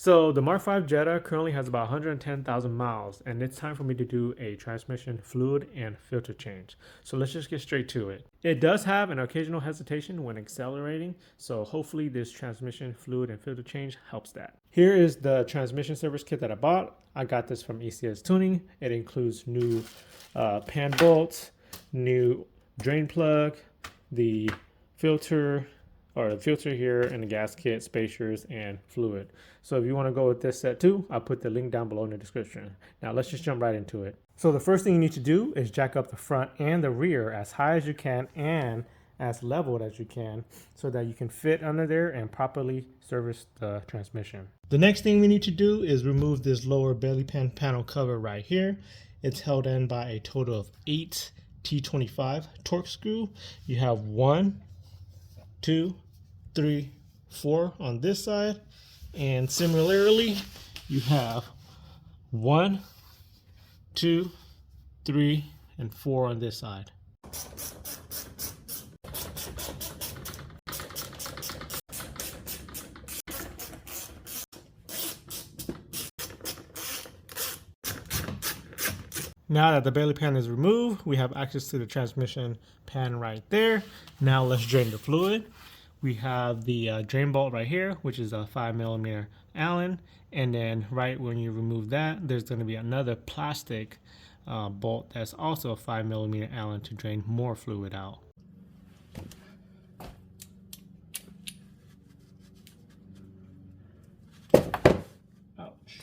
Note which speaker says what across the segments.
Speaker 1: So the Mark V Jetta currently has about 110,000 miles, and it's time for me to do a transmission fluid and filter change. So let's just get straight to it. It does have an occasional hesitation when accelerating, so hopefully this transmission fluid and filter change helps that. Here is the transmission service kit that I bought. I got this from ECS Tuning. It includes new pan bolts, new drain plug, the filter here, and the gasket, spacers, and fluid. So if you want to go with this set too, I'll put the link down below in the description. Now let's just jump right into it. So the first thing you need to do is jack up the front and the rear as high as you can and as leveled as you can so that you can fit under there and properly service the transmission. The next thing we need to do is remove this lower belly pan panel cover right here. It's held in by a total of 8 T25 Torx screw. You have 1, 2, 3, 4 on this side, and similarly you have 1, 2, 3, and 4 on this side. Now that the belly pan is removed, we have access to the transmission pan right there. Now let's drain the fluid. We have the drain bolt right here, which is a 5mm Allen. And then right when you remove that, there's going to be another plastic bolt that's also a 5mm Allen to drain more fluid out. Ouch.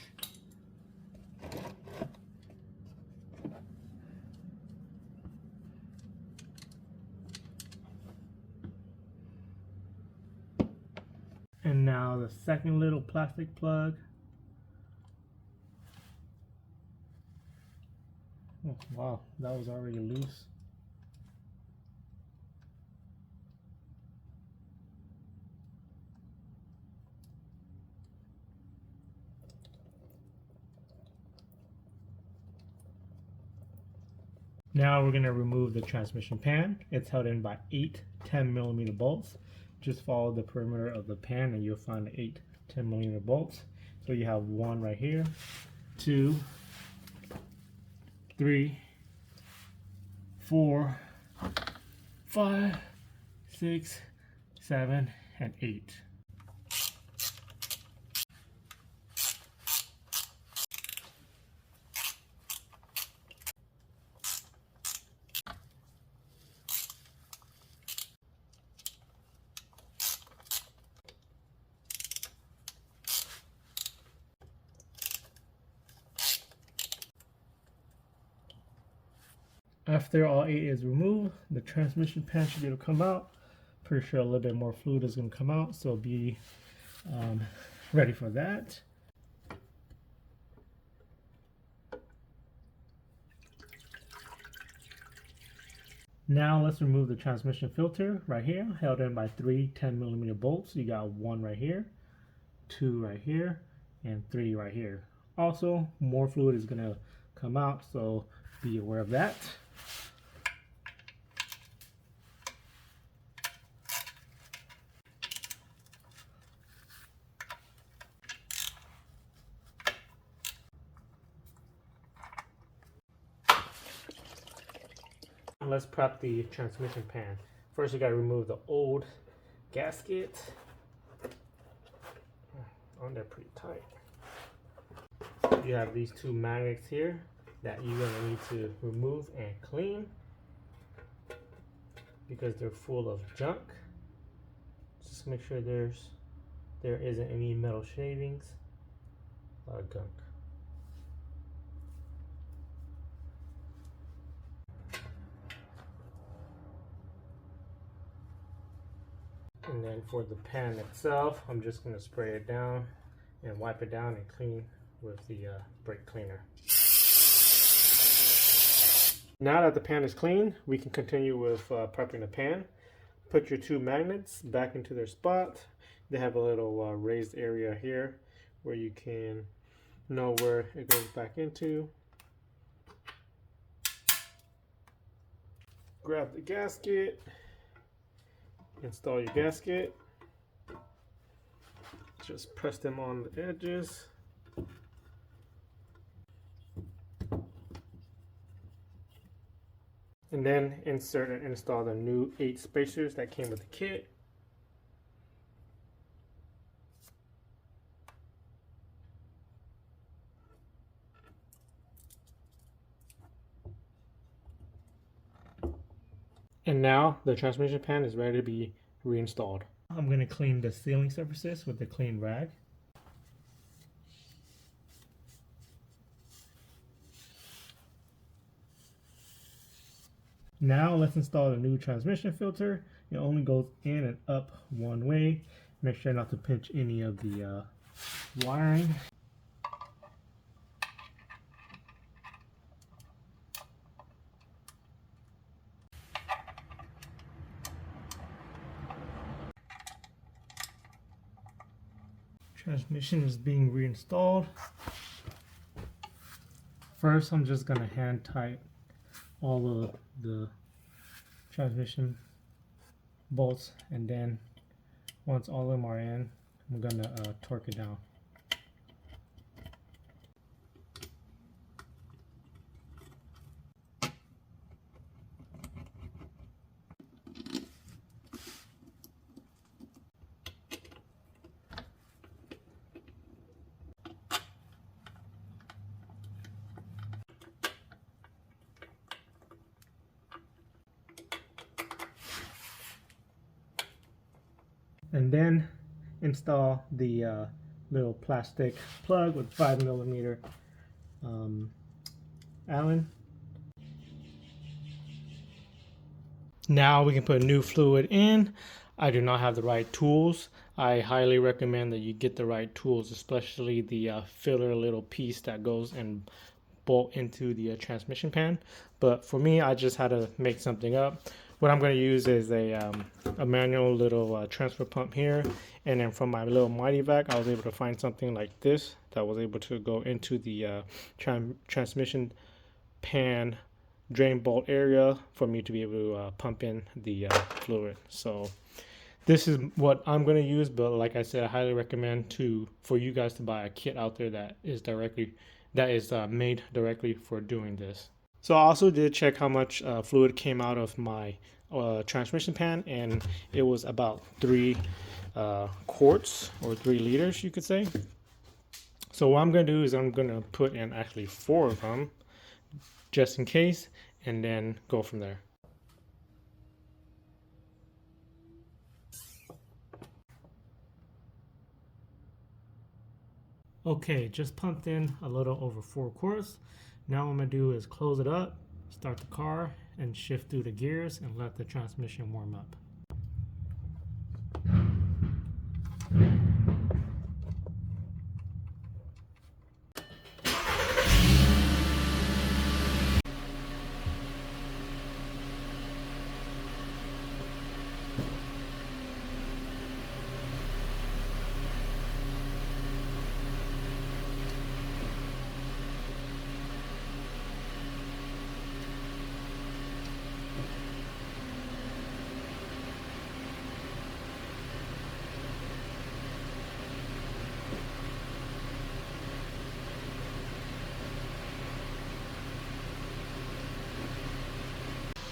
Speaker 1: And now the second little plastic plug. Oh, wow, that was already loose. Now we're going to remove the transmission pan. It's held in by 8 10mm bolts. Just follow the perimeter of the pan and you'll find 8 10mm bolts. So you have 1 right here, 2, 3, 4, 5, 6, 7, and 8. After all 8 is removed, the transmission pan should be able to come out. Pretty sure a little bit more fluid is going to come out, so be ready for that. Now let's remove the transmission filter right here, held in by 3 10mm bolts. You got 1 right here, 2 right here, and 3 right here. Also, more fluid is going to come out, so be aware of that. Let's prep the transmission pan. First, you gotta remove the old gasket. On there pretty tight. You have these 2 magnets here that you're gonna need to remove and clean because they're full of junk. Just make sure there isn't any metal shavings. A lot of gunk. And then for the pan itself, I'm just going to spray it down and wipe it down and clean with the brake cleaner. Now that the pan is clean, we can continue with prepping the pan. Put your 2 magnets back into their spot. They have a little raised area here where you can know where it goes back into. Grab the gasket. Install your gasket. Just press them on the edges. And then insert and install the new 8 spacers that came with the kit. And now the transmission pan is ready to be reinstalled. I'm going to clean the sealing surfaces with the clean rag. Now let's install the new transmission filter. It only goes in and up one way. Make sure not to pinch any of the wiring. Transmission is being reinstalled. First, I'm just going to hand tighten all of the transmission bolts, and then once all of them are in, I'm going to torque it down. And then install the little plastic plug with 5mm Allen. Now we can put new fluid in. I do not have the right tools. I highly recommend that you get the right tools, especially the filler little piece that goes and bolt into the transmission pan. But for me, I just had to make something up. What I'm going to use is a manual little transfer pump here, and then from my little MODIFICATION, I was able to find something like this that was able to go into the transmission pan drain bolt area for me to be able to pump in the fluid. So this is what I'm going to use, but like I said, I highly recommend for you guys to buy a kit out there that is made directly for doing this. So I also did check how much fluid came out of my transmission pan, and it was about 3 quarts or 3 liters, you could say. So what I'm going to do is I'm going to put in actually 4 of them just in case, and then go from there. Okay, just pumped in a little over 4 quarts. Now what I'm going to do is close it up, start the car, and shift through the gears and let the transmission warm up.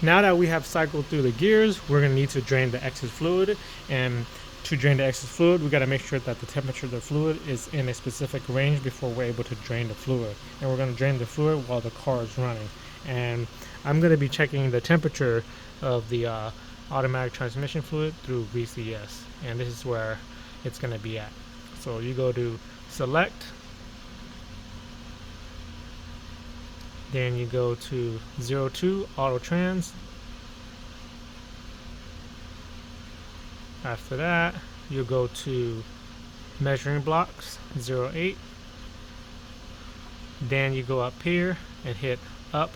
Speaker 1: Now that we have cycled through the gears, we're going to need to drain the excess fluid. And to drain the excess fluid, we got to make sure that the temperature of the fluid is in a specific range before we're able to drain the fluid. And we're going to drain the fluid while the car is running. And I'm going to be checking the temperature of the automatic transmission fluid through VCS. And this is where it's going to be at. So you go to select, then you go to 02 auto trans. After that, you go to measuring blocks 08. Then you go up here and hit up,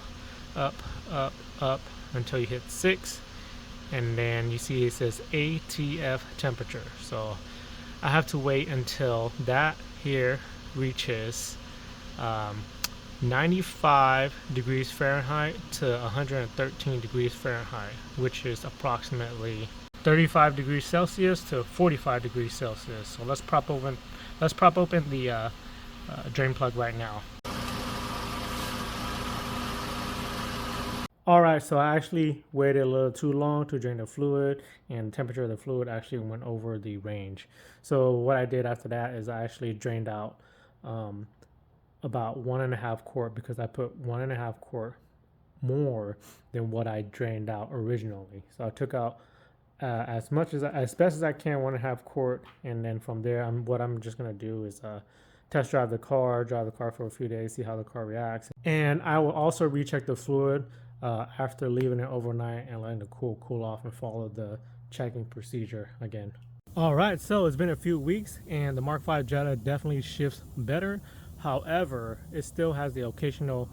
Speaker 1: up, up, up until you hit 6, and then you see it says ATF temperature. So I have to wait until that here reaches 95 degrees Fahrenheit to 113 degrees Fahrenheit, which is approximately 35 degrees Celsius to 45 degrees Celsius. So let's prop open the drain plug right now. Alright, so I actually waited a little too long to drain the fluid, and the temperature of the fluid actually went over the range. So what I did after that is I actually drained out about 1.5 quart, because I put 1.5 quart more than what I drained out originally. So I took out as best as I can 1.5 quart, and then from there what I'm just gonna do is test drive the car for a few days, see how the car reacts, and I will also recheck the fluid after leaving it overnight and letting it cool off, and follow the checking procedure again. All right, so it's been a few weeks and the Mark V Jetta definitely shifts better. However, it still has the occasional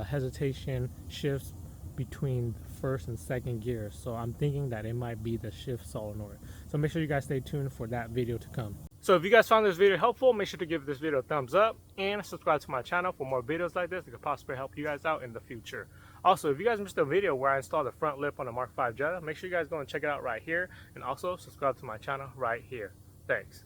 Speaker 1: hesitation shifts between first and second gear. So I'm thinking that it might be the shift solenoid. So make sure you guys stay tuned for that video to come. So if you guys found this video helpful, make sure to give this video a thumbs up and subscribe to my channel for more videos like this that could possibly help you guys out in the future. Also, if you guys missed a video where I installed the front lip on the Mark V Jetta, make sure you guys go and check it out right here, and also subscribe to my channel right here. Thanks.